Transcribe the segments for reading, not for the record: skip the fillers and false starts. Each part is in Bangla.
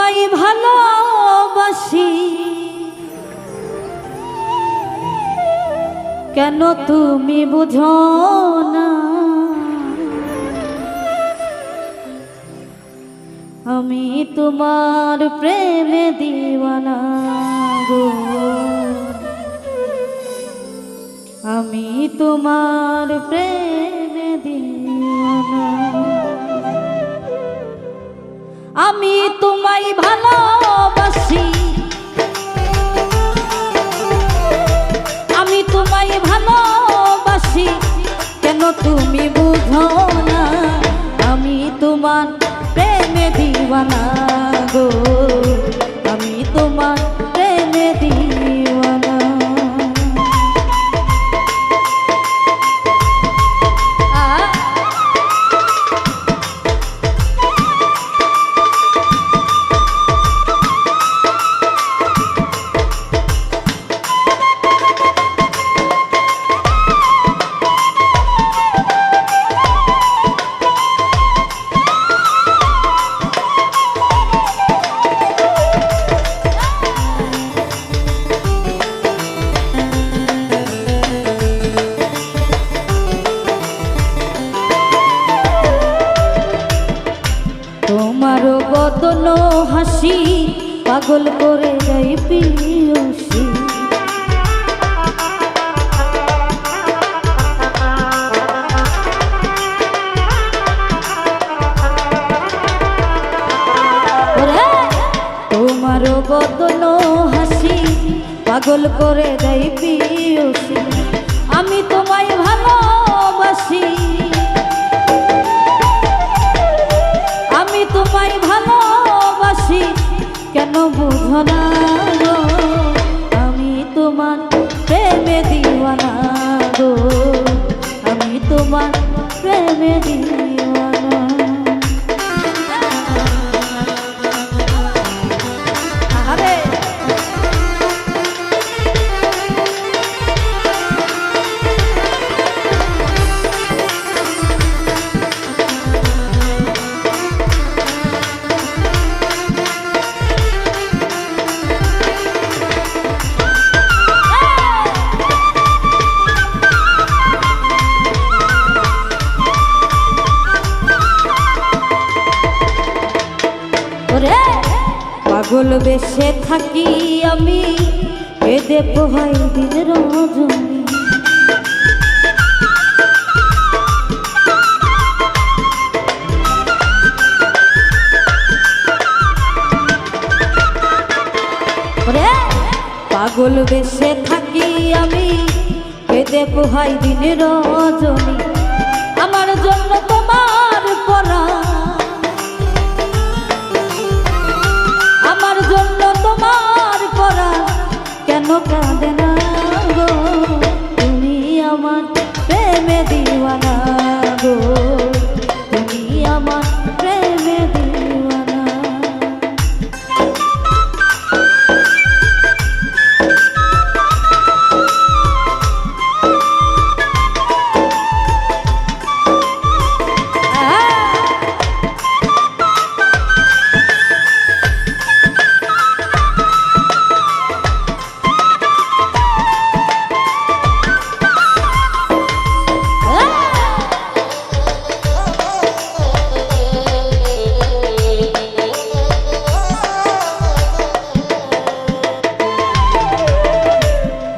তোমায় ভালোবাসি, কেন তুমি বুঝো না? আমি তোমার প্রেমে দিওয়ানা গো, আমি তোমার প্রেমে দিওয়ানা। আমি তোমায় ভালোবাসি, আমি তোমায় ভালোবাসি, কেন তুমি বুঝো না? আমি তোমার প্রেমে দিওয়ানা গো, আমি তোমার প্রেমে দিওয়ানা। তোমারও বদন হাসি পাগল করে যাই প্রিয়সী, তোমারও বদন হাসি পাগল করে যাই প্রিয়সী। আমি তোমায় ভালোবাসি, আমি তোমায় ভালোবাসি, কেন বুঝো না গো? আমি তোমার প্রেমে দিওয়ানা গো, আমি তোমার প্রেমে দিওয়ানা। আরে পাগল বেশে থাকি আমি, কেঁদে পোহাই দিন রজনী। পাগল বেশে থাকি আমি, কেঁদে পোহাই দিন রজনী। আমার জন্য তোমার পরা, আমার জন্য তোমার পরা, কেন কাঁদে না গো? তুমি আমার প্রেমে দিওয়ানা গো, তুমি আমার প্রেমে দিওয়ানা।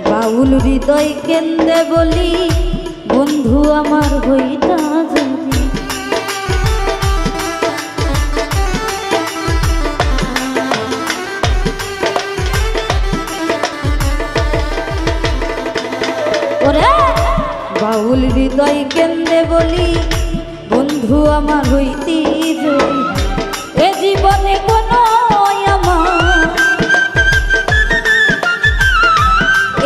বাউল হৃদয় কেন্দ্রে বলি, বন্ধু আমার হইতা যদি। ওরে বাউল হৃদয় কেন্দ্রে বলি, বন্ধু আমার হইতি যদি। এ জীবনে কোনো আমার,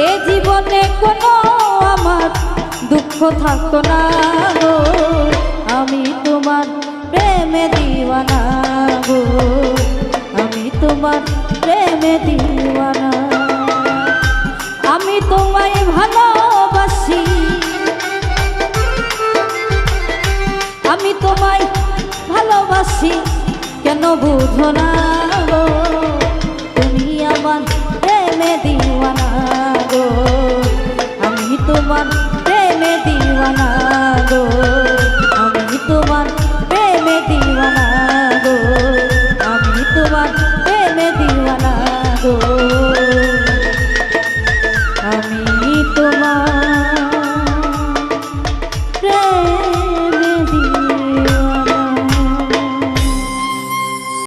এ জীবনে কোনো আমার দুঃখ থাকতো না গো। আমি তোমার প্রেমে দিওয়ানা গো, আমি তোমার প্রেমে দিওয়ানা। আমি তোমায় ভালোবাসি, আমি তোমায় ভালোবাসি, কেন বুঝো না গো? তোমার